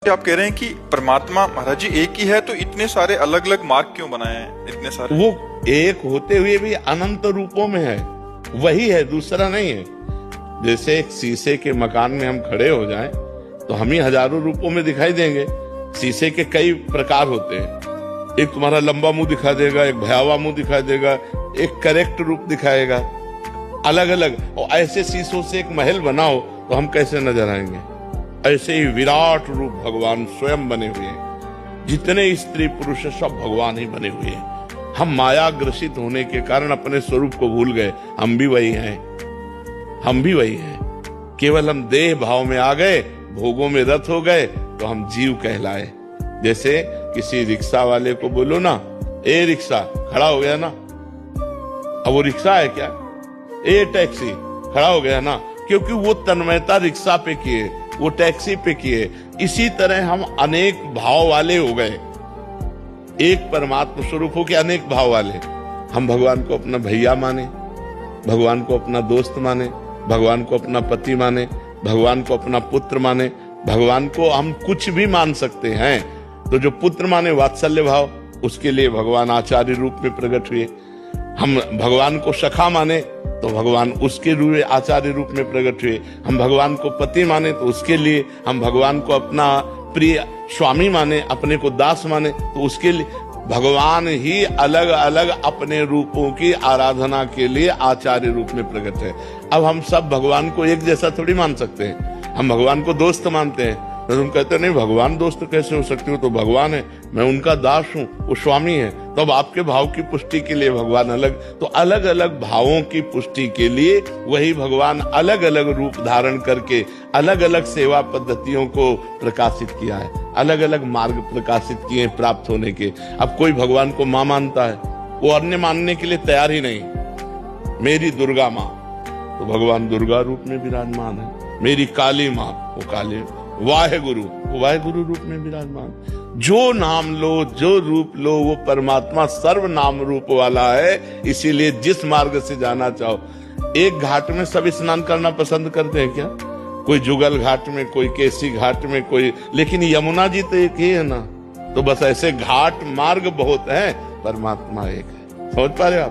आप कह रहे हैं कि परमात्मा महाराज जी एक ही है, तो इतने सारे अलग अलग मार्ग क्यों बनाए हैं इतने सारे? वो एक होते हुए भी अनंत रूपों में है, वही है, दूसरा नहीं है। जैसे एक शीशे के मकान में हम खड़े हो जाएं तो हम ही हजारों रूपों में दिखाई देंगे। शीशे के कई प्रकार होते हैं, एक तुम्हारा लंबा मुंह दिखा देगा, एक भयावह मुंह दिखाई देगा, एक करेक्ट रूप दिखाएगा, अलग अलग। और ऐसे शीशों से एक महल बनाओ तो हम कैसे नजर आएंगे? ऐसे ही विराट रूप भगवान स्वयं बने हुए हैं। जितने स्त्री पुरुष सब भगवान ही बने हुए हैं। हम माया ग्रसित होने के कारण अपने स्वरूप को भूल गए। हम भी वही हैं, हम भी वही हैं। केवल हम देह भाव में आ गए, भोगों में रत हो गए तो हम जीव कहलाए। जैसे किसी रिक्शा वाले को बोलो ना, ए रिक्शा, खड़ा हो गया ना। अब वो रिक्शा है क्या? ए टैक्सी, खड़ा हो गया ना। क्योंकि वो तन्मयता रिक्शा पे किए, वो टैक्सी पे किए। इसी तरह हम अनेक भाव वाले हो गए, एक परमात्मा स्वरूप हो के अनेक भाव वाले। हम भगवान को अपना भैया माने, भगवान को अपना दोस्त माने, भगवान को अपना पति माने, भगवान को अपना पुत्र माने। भगवान को हम कुछ भी मान सकते हैं। तो जो पुत्र माने वात्सल्य भाव, उसके लिए भगवान आचार्य रूप में प्रकट हुए। हम भगवान को सखा माने तो भगवान उसके रूप आचार्य रूप में प्रकट हुए। हम भगवान को पति माने तो उसके लिए, हम भगवान को अपना प्रिय स्वामी माने, अपने को दास माने तो उसके लिए भगवान ही अलग अलग अपने रूपों की आराधना के लिए आचार्य रूप में प्रकट है। अब हम सब भगवान को एक जैसा थोड़ी मान सकते हैं। हम भगवान को दोस्त मानते हैं तो तुम कहते नहीं भगवान दोस्त कैसे हो सकते हो? तो भगवान है, मैं उनका दास हूँ, वो स्वामी है। तो अब आपके भाव की पुष्टि के लिए भगवान अलग। तो अलग अलग भावों की पुष्टि के लिए वही भगवान अलग अलग रूप धारण करके अलग अलग सेवा पद्धतियों को प्रकाशित किया है, अलग अलग मार्ग प्रकाशित किए प्राप्त होने के। अब कोई भगवान को माँ मानता है, वो अन्य मानने के लिए तैयार ही नहीं। मेरी दुर्गा माँ, तो भगवान दुर्गा रूप में विराजमान है। मेरी काली माँ, वो काली। वाहेगुरु, वो वाहेगुरु रूप में विराजमान। जो नाम लो, जो रूप लो, वो परमात्मा सर्व नाम रूप वाला है। इसीलिए जिस मार्ग से जाना चाहो। एक घाट में सब स्नान करना पसंद करते हैं क्या? कोई जुगल घाट में, कोई केसी घाट में, कोई, लेकिन यमुना जी तो एक ही है ना। तो बस ऐसे घाट मार्ग बहुत है, परमात्मा एक है। समझ पा रहे हो आप?